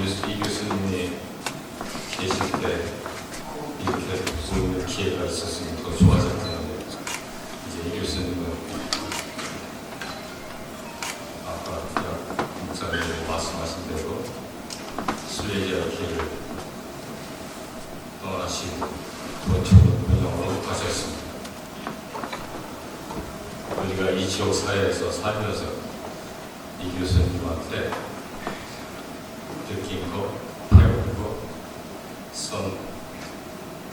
이 교수님이 계실 때 이렇게 보이는 기회가 있었으면 더 좋아졌을 텐데, 이제 이 교수님은 아까 목사님이 말씀하신 대로 순례자 길을 떠나시고 본처럼 운영으로 가셨습니다. 우리가 이 지역 사회에서 살면서 이 교수님한테 느낀 거, 배운 거,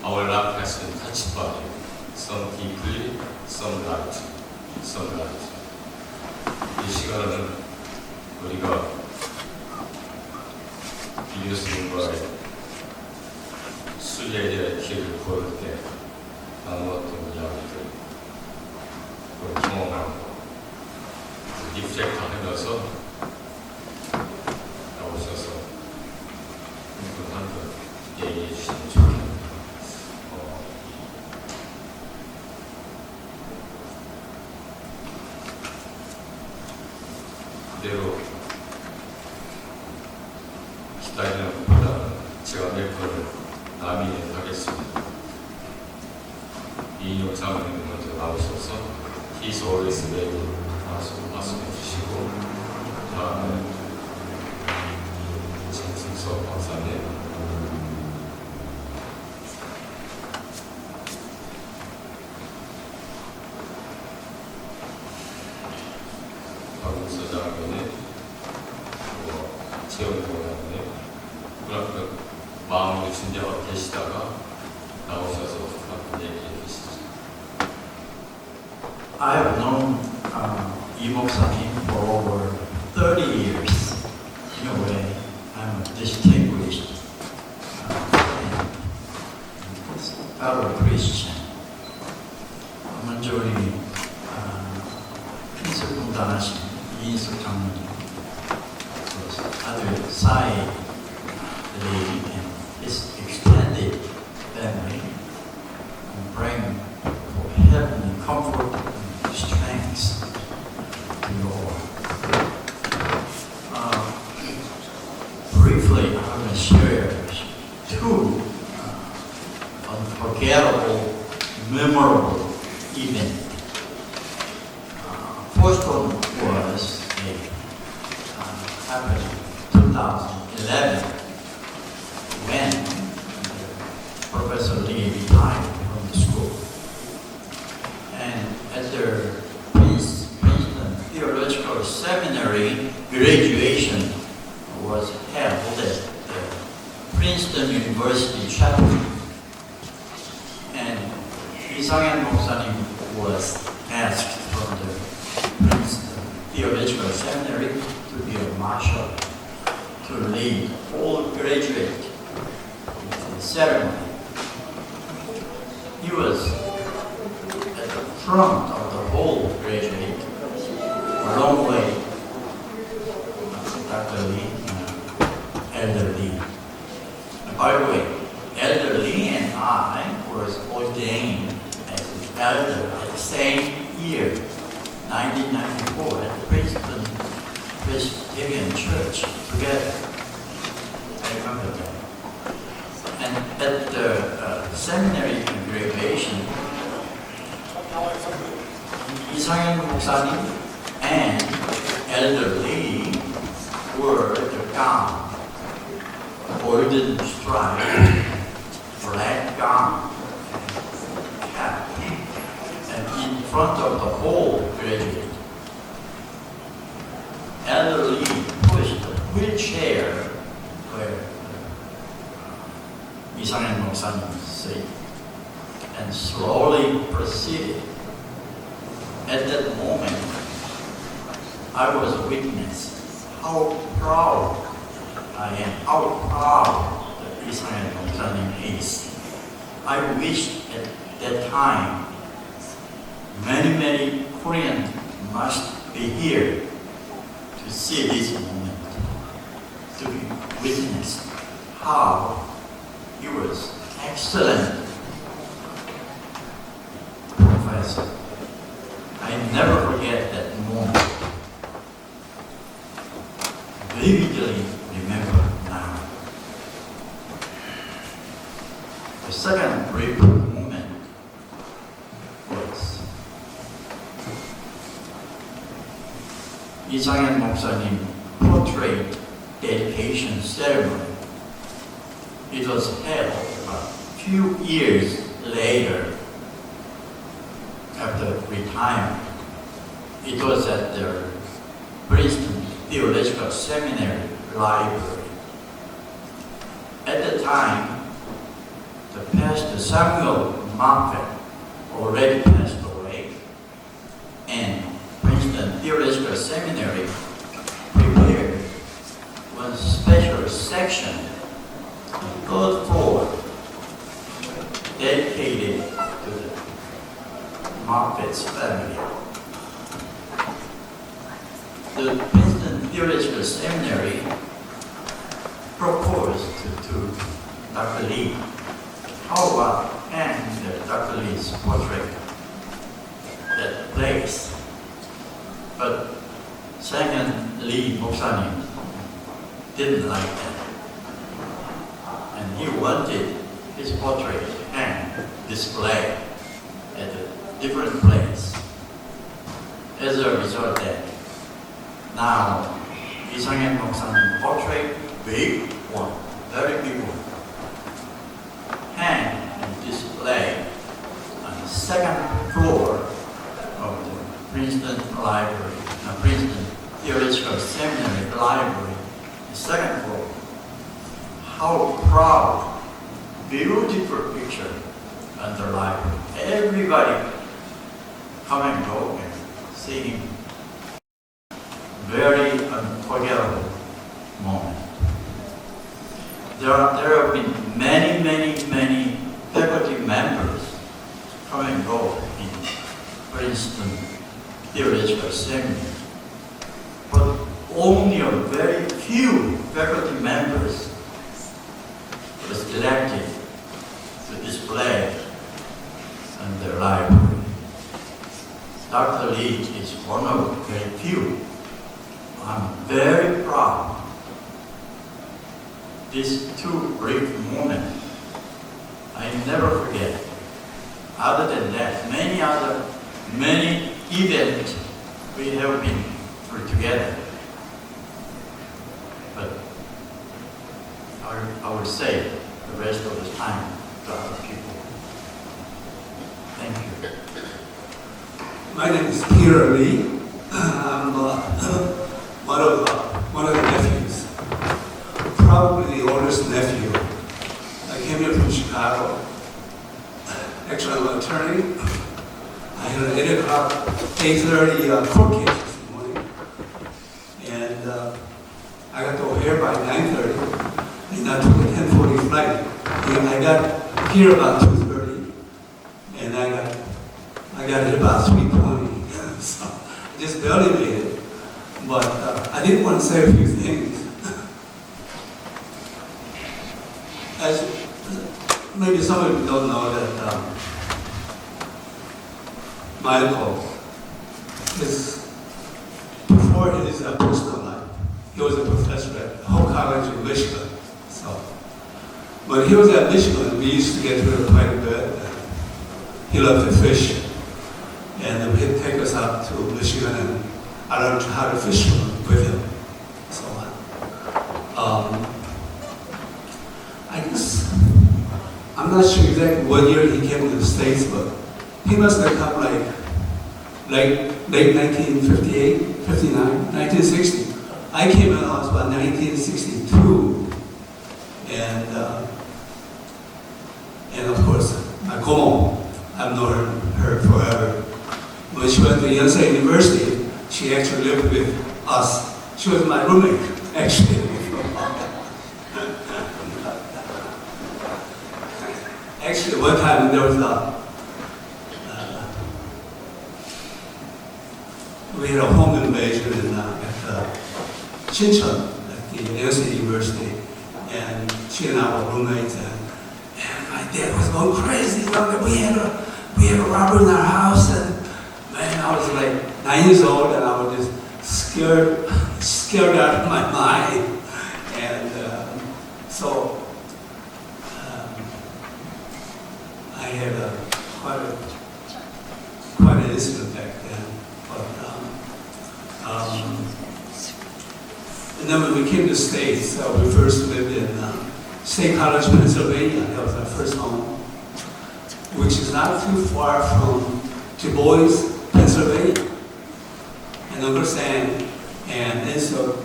our life has been touched by you. Some deeply, some lightly, some lightly. 이 시간은 우리가 이 교수님과의 순례자의 길을 걸을 때 나누었던 이야기들, 그 경험하고 리프렉트 하면서 나오셔서 한번 얘기해 주시면 좋겠습니다. 그대로 기다리는 것보다는 제가 몇 번을 남인하겠습니다. 이인용 장로님 먼저 나오셔서 He's always ready 말씀해 주시고, 다음에 장승석 박사님, 박문서 장로님, 최영도 장로님, 그런 마음으로 준비하고 계시다가 나오셔서 한번 얘기해 주시죠. I have known 이 목사님 for over 30 years. In a way, I'm a distinguished fellow Christian. 먼저 우리 핀스 분단하신 이인숙 장로님, 아들 사이 and his extended family, and praying for heavenly comfort and strength to you all. Briefly, I'm going to share two unforgettable, memorable events. First one was happened in 2011 when Professor Lee retired from the school. And at the Princeton Theological Seminary, graduation was held at the Princeton University Chapel. And 이상현 목사님 was asked from the Princeton Theological Seminary to be a marshal to lead all graduate ceremony. He was at the front of the whole graduate, a long way. Dr. Lee, Elder Lee. By the way, Elder Lee and I was ordained as elder at the same year, 1994, at the Princeton Presbyterian Church together. I remember that. And at the seminary graduation, 이상현 목사님 and Elder Lee wore the gown, golden stripe, black gown, cap, and in front of the whole graduate, Elder Lee pushed the wheelchair where 이상현 목사님 sat and slowly proceeded. At that moment, I was a witness how proud I am, how proud that 이상현 목사님 is. I wish at that time many Koreans must be here to see this moment, to be witnessed how he was excellent professor. I never forget that moment. Vividly remember now. The second brief moment was 이상현 목사님 portrait dedication ceremony. It was held a few years later after retirement. It was at the Princeton Theological Seminary Library. At the time, the pastor Samuel Moffett already passed away, and Princeton Theological Seminary prepared one special section, the third floor, dedicated to the Moffett's family. The Princeton Theological Seminary proposed to Dr. Lee, how about hang Dr. Lee's portrait that place? But Sang-Hyun Lee 목사님 didn't like that, and he wanted his portrait hang display at a different place. As a result, that now 이상현 목사님 portrait, big one, very big one, hang and display on the second floor of the Princeton Library, Princeton Theological Seminary Library, the second floor. How proud, beautiful picture on the library. Everybody come and go and see him. Very unforgettable moment. There have been many faculty members come and go in Princeton Theological Seminary, but only a very few faculty members were selected to display in the library. Dr. Lee is one of very few. I'm very proud. These two brief moments, I never forget. Other than that, many events we have been through together. But I will save the rest of the time to other people. Thank you. My name is Peter Lee. I'm one of the nephews, probably the oldest nephew. I came here from Chicago. Actually, I'm an attorney. I had an 8:30 court case this morning, and I got to O'Hare by 9:30, and I took a 10:40 flight. And I got here about 2:30, and I got it about 3:20. So I just barely made it. But I did want to say a few things. As maybe some of you don't know that Michael is, before his personal life, he was a professor at Hope College in Michigan. So when he was at Michigan, we used to get together quite a bit. He loved to fish, and he'd take us out to Michigan, and I learned how to fish with him. So I guess, I'm not sure exactly what year he came to the States, but he must have come like late 1958, 59, 1960. I came in, I was about 1962. And of course, my Como, I've known her forever. When she went to Yonsei University, she actually lived with us. She was my roommate, actually. Actually, one time there was we had a home invasion at Chincheon, at the Yonsei University, and she and I were roommates, and my dad was going crazy. We had a robber in our house, and man, I was like 9 years old, and I was just scared out of my mind. And so had quite an incident back then. But, and then when we came to States, we first lived in State College, Pennsylvania. That was our first home, which is not too far from Du Bois, Pennsylvania. And understand, and so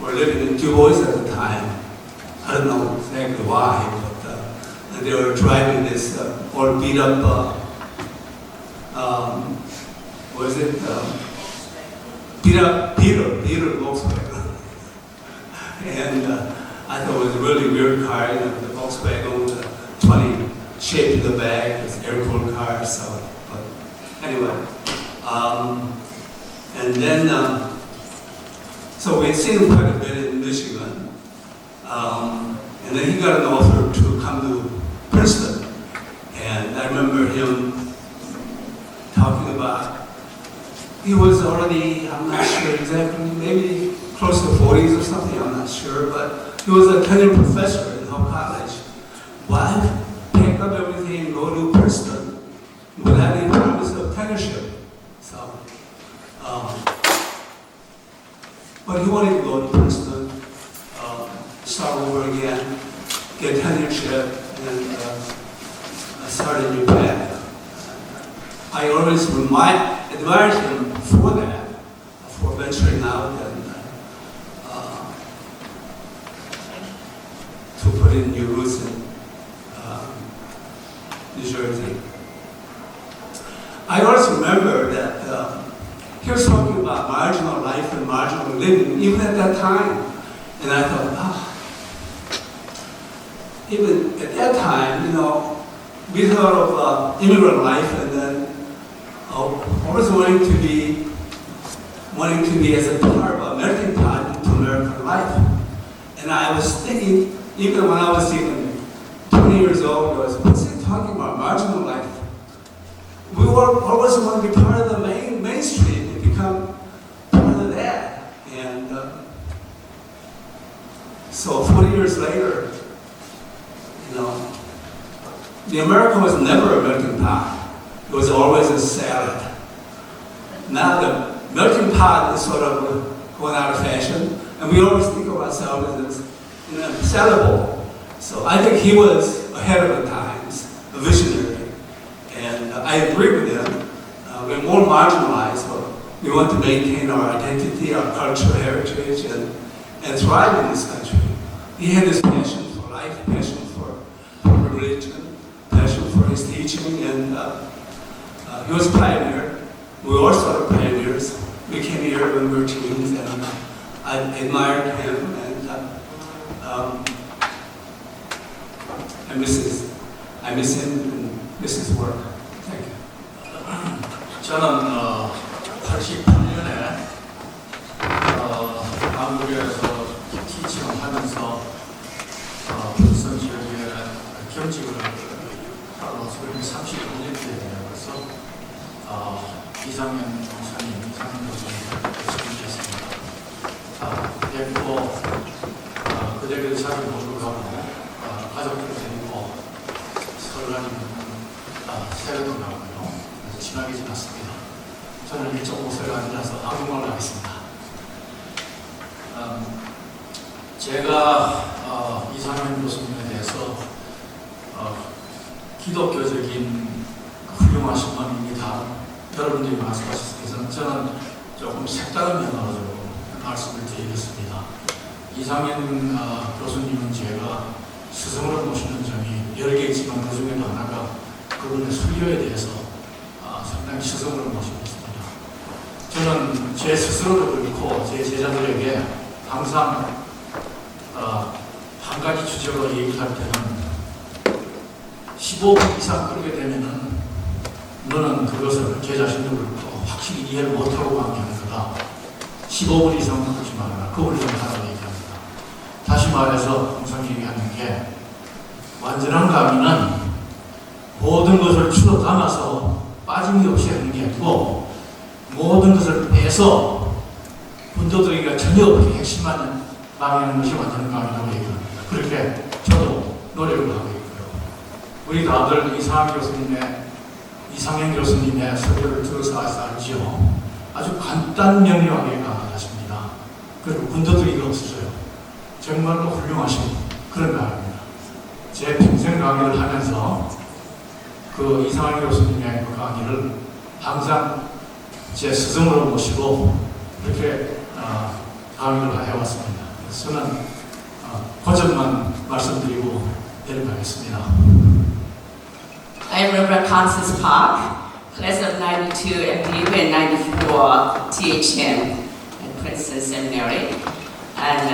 we're living in Du Bois at the time. I don't know exactly why, but and they were driving this old beat up, what is it? Beat up Beetle Volkswagen. And I thought it was a really weird car, you know, the Volkswagen with a 20 shape in the back, it's an air-cooled car, so, but anyway. And then, so we had seen him quite a bit in Michigan. And then he got an offer to come to Princeton. And I remember him talking about, he was already, I'm not sure exactly, maybe close to 40s or something, I'm not sure, but he was a tenured professor in Hull College. Why pack up everything and go to Princeton without any promise of tenureship? So, but he wanted to go to Princeton, start over again, get tenureship, and start a new path. I always admired him for that, for venturing out and to put in new roots in New Jersey. I also remember that he was talking about marginal life and marginal living, even at that time. And I thought, even at that time, you know, we thought of immigrant life, and then always wanting to be as a part of American part into American life. And I was thinking, even when I was even 20 years old, what's he talking about, marginal life? We always want to be part of the mainstream and become part of that. And so 40 years later, you know, the American was never American pie. It was always a salad. Now the melting pot is sort of going out of fashion, and we always think of ourselves as, you know, salad bowl. So I think he was ahead of the times, a visionary, and I agree with him. We're more marginalized, but we want to maintain our identity, our cultural heritage, and thrive in this country. He had this passion for life, passion for religion, passion for his teaching, and he was a pioneer. We were all sort of pioneers. We came here when we were teens, and I admired him, and I miss him and miss his work. Thank you. 저는 88년에 한국에서 티칭을 하면서 불선 지역에 겸직을 하고 35년째 되어서 이상현 목사님, 이상현 교수님 계십니다. 뵙고 그들을 자주 보러 가고 가족들 데리고 설날이 새해도 가고요. 친하게 지났습니다. 저는 일정 곳에 앉아서 한국말을 하겠습니다. 제가 이상현 교수님에 대해서 기독교적인 훌륭하신 분입니다. 여러분들이 말씀하셨습니다. 저는 조금 색다른 면으로 말씀을 드리겠습니다. 이상현 교수님은 제가 스승으로 모시는 점이 여러 개 있지만 그 중에도 하나가 그분의 순교에 대해서 상당히 스승으로 모시고 있습니다. 저는 제 스스로도 그렇고 제 제자들에게 항상 한 가지 주제로 얘기할 때는 15분 이상 끌게 되면은 너는 그것을 제 자신도 그렇고 확실히 이해를 못하고 강의하는 거다. 15분 이상 끌지 말아라. 그걸 좀 하라고 얘기합니다. 다시 말해서 항상 얘기하는 게 완전한 강의는 모든 것을 추려 담아서 빠짐이 없이 하는 게 아니고 모든 것을 빼서 분도들에게 전혀 없게 핵심만 강의하는 것이 완전한 강의라고 얘기합니다. 그렇게 저도 노력을 하고 있고요. 우리 다들 이상현 교수님의 설교를 들어서 알죠. 아주 간단 명료하게 강의하십니다. 그리고 군더더기가 없으셔요. 정말로 훌륭하신 그런 강의입니다. 제 평생 강의를 하면서 그 이상현 교수님의 그 강의를 항상 제 스승으로 모시고 이렇게 강의를 해왔습니다. 저는 그 점만 말씀드리고 내려가겠습니다. I remember Constance Park, class of 92 MDU and 94 THM at Princeton Seminary. And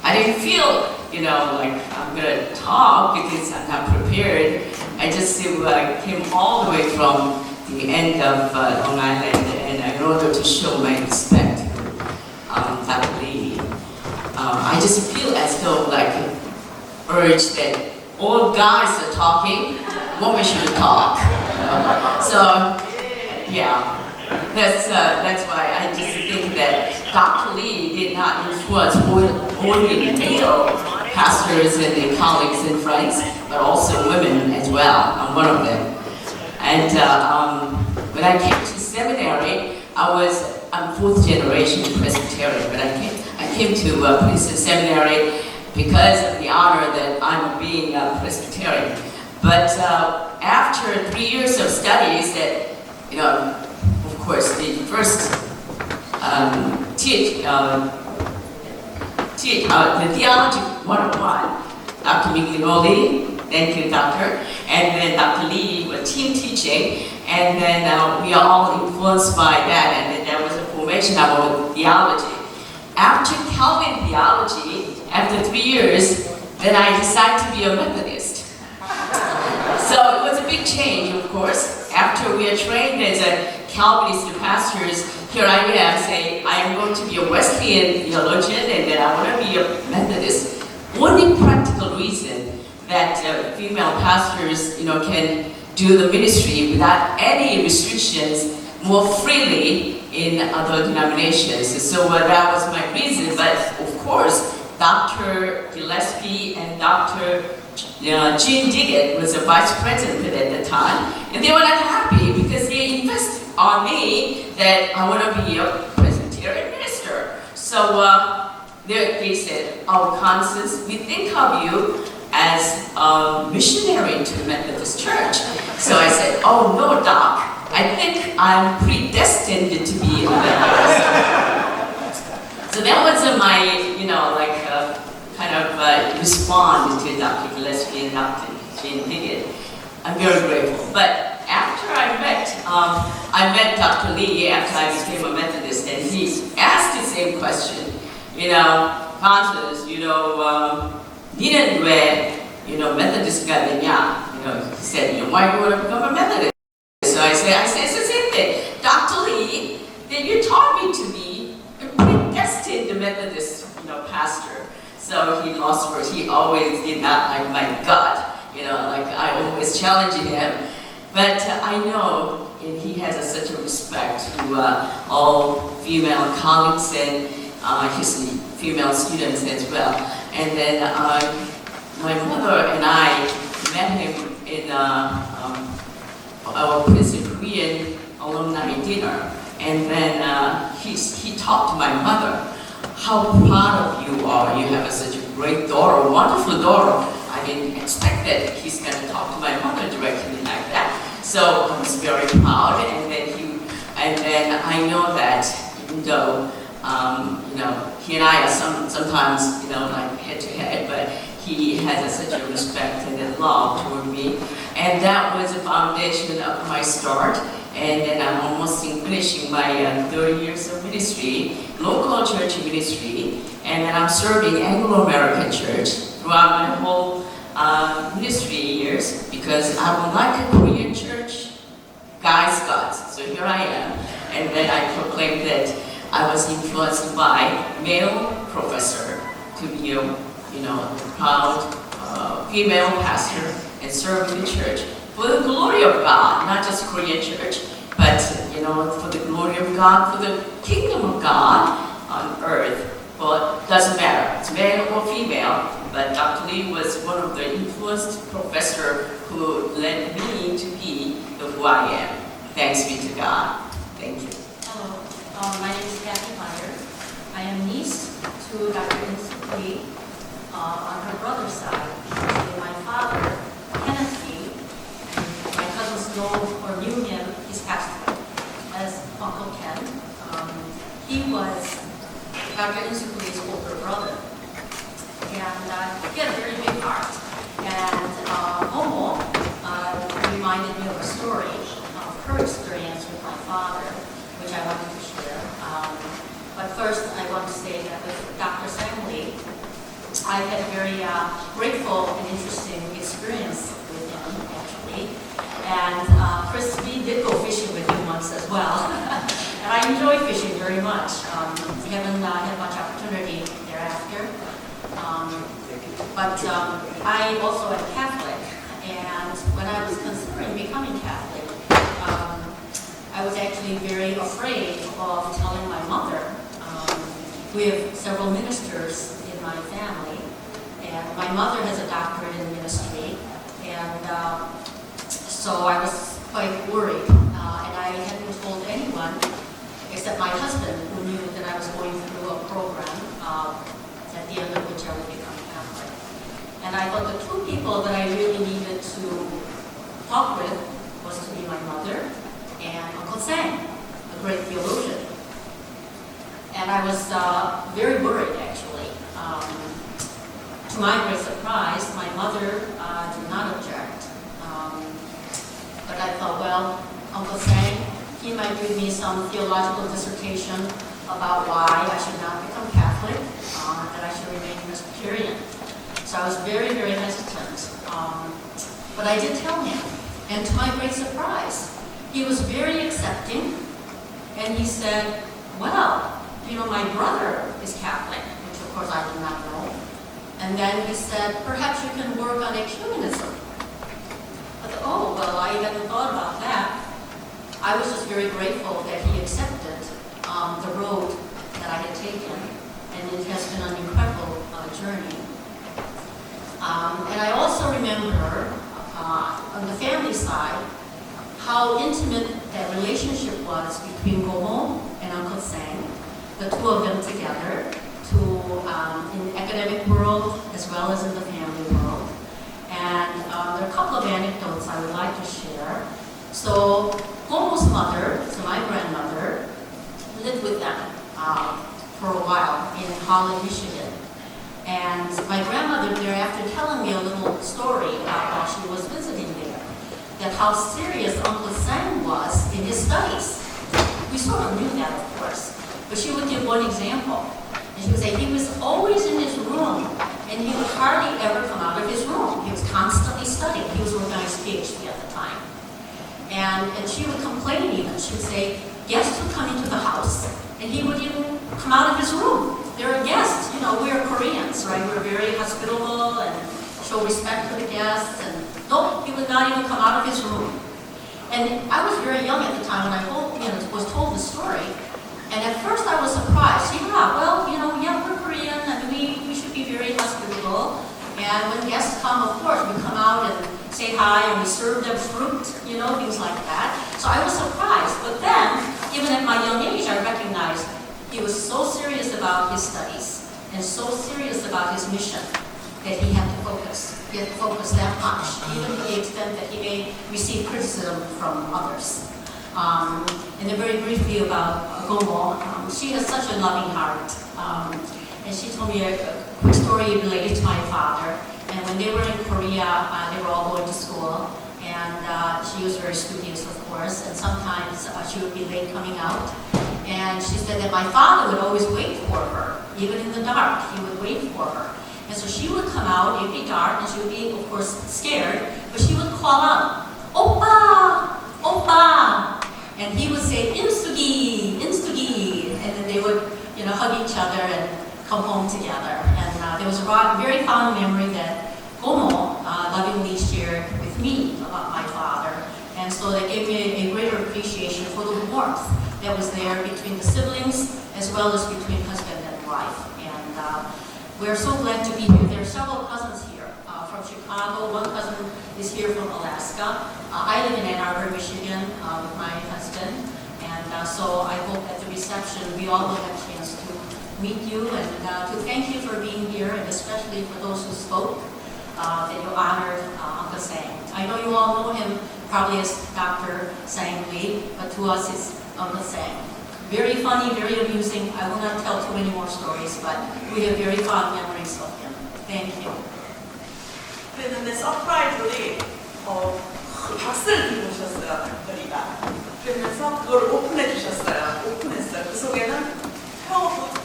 I didn't feel, like I'm going to talk because I'm not prepared. I just came all the way from the end of Long Island and in order to show my respect to Dr. Lee. I just feel as though like urge that all guys are talking, women should talk. So, yeah, that's why I just think that Dr. Lee did not influence only male pastors and colleagues and friends, but also women as well. I'm one of them. And when I came to seminary, I'm fourth generation Presbyterian, but I came to Princeton Seminary because of the honor that I'm being a Presbyterian. But after 3 years of studies that, of course, the first the Theology 101, Dr. Miglioli, thank you, Doctor, and then Dr. Lee was team teaching, and then we are all influenced by that, and then there was a formation of our theology. After Calvin theology, after 3 years, then I decided to be a Methodist. So it was a big change, of course. After we are trained as a Calvinist pastors, here I am saying I am going to be a Wesleyan theologian and then I want to be a Methodist. Only practical reason that female pastors, can do the ministry without any restrictions more freely in other denominations. So that was my reason. But of course, Dr. Gillespie and Dr. Jean Diggett was a vice president at the time, and they were not happy because they invested on me that I want to be a Presbyterian minister. So they said, "Oh, Constance, we think of you as a missionary to the Methodist Church." So I said, "Oh no, Doc, I think I'm predestined to be a Methodist." So that was my, kind of respond to Dr. Gillespie and Dr. Jean Diggett. I'm very grateful. But after I met Dr. Lee after I became a Methodist, and he asked the same question. Constance, 니는 왜, Methodist가 되냐? He said, why do you want to become a Methodist? So I said it's the same thing. Dr. Lee, then you taught me to be a predestined Methodist, pastor. So he lost words. He always did not like my gut. I always challenged him. But I know, and he has such a respect to all female colleagues and his female students as well. And then my mother and I met him in our Princeton Korean alumni dinner. And then he talked to my mother. How proud of you are. You have such a great daughter, a wonderful daughter. I didn't expect that he's going to talk to my mother directly like that. So I was very proud. And then I know that even though, he and I are sometimes, like head to head, but he has such a respect and a love toward me. And that was the foundation of my start. And then I'm almost finishing my 30 years of ministry, local church ministry, and then I'm serving Anglo-American Church throughout my whole ministry years because I would like a Korean church, guys, So here I am, and then I proclaimed that I was influenced by male professor to be a proud female pastor and serve the church. For the glory of God, not just Korean church, but for the glory of God, for the kingdom of God on earth. Well, it doesn't matter, it's male or female, but Dr. Lee was one of the influenced professor who led me to be who I am. Thanks be to God. Thank you. Hello, my name is Kathy Meyer. I am niece to Dr. Insoo Lee on her brother's side. And my father, Kenneth Lee, and my cousins know or knew him, he's passed away, as Uncle Ken. He was Dr. Insoo Lee's older brother. And he had a very big heart. And Momo reminded me of a story of her experience with my father, which I wanted to share. But first, I want to say that with Dr. Sang Lee, I had a very grateful and interesting experience with him, actually. And Chris, we did go fishing with him once as well. And I enjoy fishing very much. We haven't had much opportunity thereafter. But I also am Catholic, and when I was considering becoming Catholic, I was actually very afraid of telling my mother. We have several ministers in my family, and my mother has a doctorate in ministry, and so I was quite worried, and I hadn't told anyone except my husband, who knew that I was going through a program at the end of which I would become Catholic. And I thought the two people that I really needed to talk with was to be my mother and Uncle Sang, a great theologian. And I was very worried, actually. To my great surprise, my mother did not object. But I thought, well, Uncle Sang, he might give me some theological dissertation about why I should not become Catholic, that I should remain Presbyterian. So I was very, very hesitant. But I did tell him, and to my great surprise, he was very accepting, and he said, well, you know, my brother is Catholic, which of course I did not know. And then he said, perhaps you can work on ecumenism. I thought, oh, well, I hadn't thought about that. I was just very grateful that he accepted the road that I had taken, and it has been an incredible journey. And I also remember on the family side how intimate that relationship was between Gomo and Uncle Sang, the two of them together, in the academic world as well as in the family world. And there are a couple of anecdotes I would like to share. So Gomo's mother, so my grandmother, lived with them for a while in Holland, Michigan. And my grandmother thereafter telling me a little story about while she was visiting there, that how serious Uncle Sang was in his studies. We sort of knew that, of course, but she would give one example. And she would say he was always in his room, and he would hardly ever come out of his room. He was constantly studying. He was working on his PhD at the time. And she would complain even. She would say, guests would come into the house, and he would even come out of his room. There are guests, you know, we are Koreans, right? We're very hospitable and show respect to the guests, and no, he would not even come out of his room. And I was very young at the time when I was told the story, and at first I was surprised. Yeah, well, you know, yeah, we're Korean, and we should be very hospitable, and when guests come, of course, we come out and say hi, and we serve them fruit, you know, things like that. So I was surprised, but then, even at my young age, I recognized he was so serious about his studies and so serious about his mission that he had to focus. He had to focus that much, even to the extent that he may receive criticism from others. And then very briefly about Gomo, she has such a loving heart. And she told me a quick story related to my father. And when they were in Korea, they were all going to school. And she was very studious, of course, and sometimes she would be late coming out. And she said that my father would always wait for her, even in the dark, he would wait for her. And so she would come out, it would be dark, and she would be, of course, scared, but she would call out, Oppa! Oppa! And he would say, Insugi! Insugi! And then they would, you know, hug each other and come home together. And there was a very fond memory that Gomo lovingly shared with me about my father. And so that gave me a greater appreciation for the warmth that was there between the siblings as well as between husband and wife. And we're so glad to be here. There are several cousins here from Chicago. One cousin is here from Alaska. I live in Ann Arbor, Michigan with my husband. And so I hope at the reception we all will have a chance to meet you and to thank you for being here, and especially for those who spoke, that you honored Uncle Sang. I know you all know him probably as Dr. Sang Lee, but to us it's Uncle Sang. Very funny, very amusing. I will not tell too many more stories, but we have very fond memories of him. Thank you. 그랬는데 서프라이즈리 박스를 들고 오셨어요, 닥터리가. 그러면서 그걸 오픈해 주셨어요. 오픈했어요. 그 속에는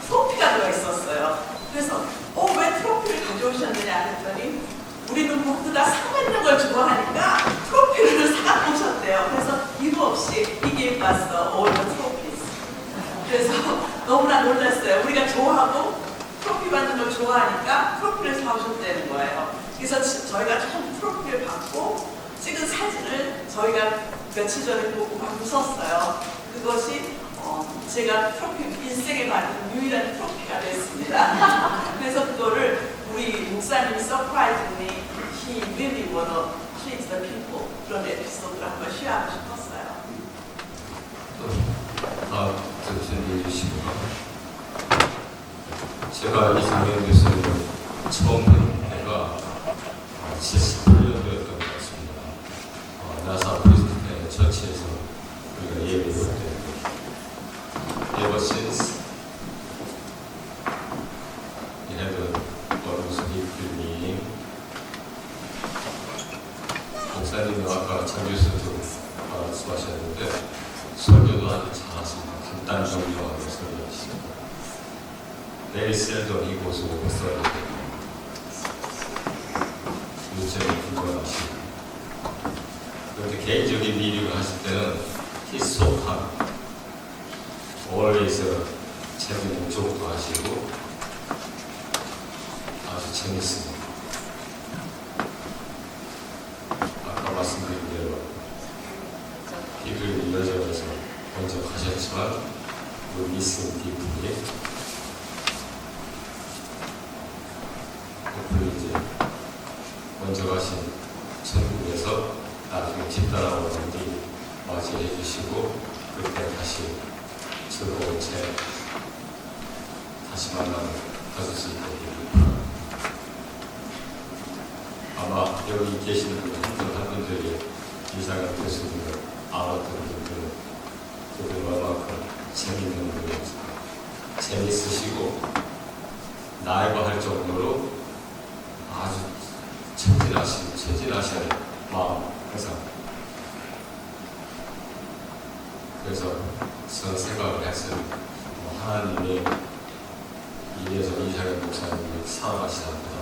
트로피가 들어있었어요. 그래서 왜 트로피를 가져오셨느냐 했더니 우리는 모두 다 상 받는 걸 좋아하니까 트로피를 사갖고 오셨대요. 그래서 이유 없이 이게 봤어. all the trophies. 그래서 너무나 놀랐어요. 우리가 좋아하고 트로피 받는 걸 좋아하니까 트로피를 사오셨다는 거예요. 그래서 저희가 처음 트로피를 받고 찍은 사진을 저희가 며칠 전에 보고 막 웃었어요. 그것이 제가 트로피, 인생에 받은 유일한 트로피가 됐습니다. 그래서 그거를 우리 목사님이 서프라이즈니 he really wanna please the people 그런 에피소드를 한번 쉐어하고 싶었어요. 또 준비해 주시고, 제가 이상현 교수님을 처음 본 때가 78년도였던 것 같습니다. 나사 프리스트의 처치에서 우리가 예배를 했는데, ever since we had almost weekly meeting. 목사님이 아까 장 교수도 말씀하셨는데 설교도 아주 잘하십니다. 간단 정교하게 설교하시고 very seldom he goes over 설교. 문제를 불과하시고, 그런데 개인적인 미리를 하실 때는 he's so calm. always 재밌는 조크도 하시고 아주 재밌습니다. 아까 말씀드린 대로 길을 이어져서 먼저 가셨지만 we listen deeply. 이제 먼저 가신 천국에서 나중에 집단하고든지 맞이해 주시고, 그때 다시 즐거운 채 다시 만나는 가질 수 있도록 바랍니다. 아마 여기 계시는 분 한 분들이 이상현 교수님을 알았던 분들은 그분 얼마큼 재밌는 분인지, 재밌으시고 나이가 할 정도로 아주 체질하신 마음 항상. 그래서 저는 생각을 했어요. 하나님이 이래서 이상현 목사님이 사랑하시나 보다.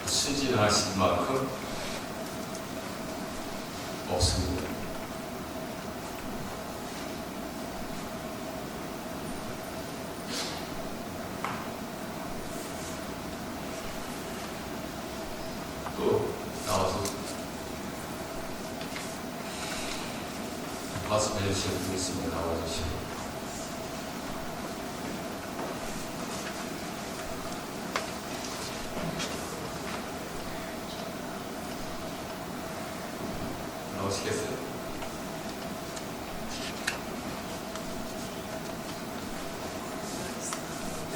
순진하신 만큼 없습니다. 또 나와서 말씀해 주시는 분 있으면 나와주시고. 나오시겠어요?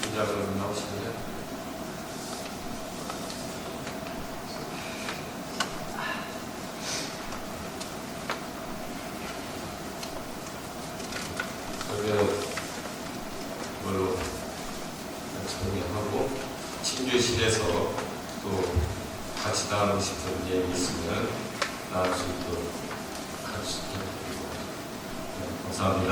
기자분 나오시겠어요? 그걸로 정리하고, 친교실에서 또 같이 나누고 싶은 얘기 있으면 나눌 수 있도록 같이 해드리고, 감사합니다.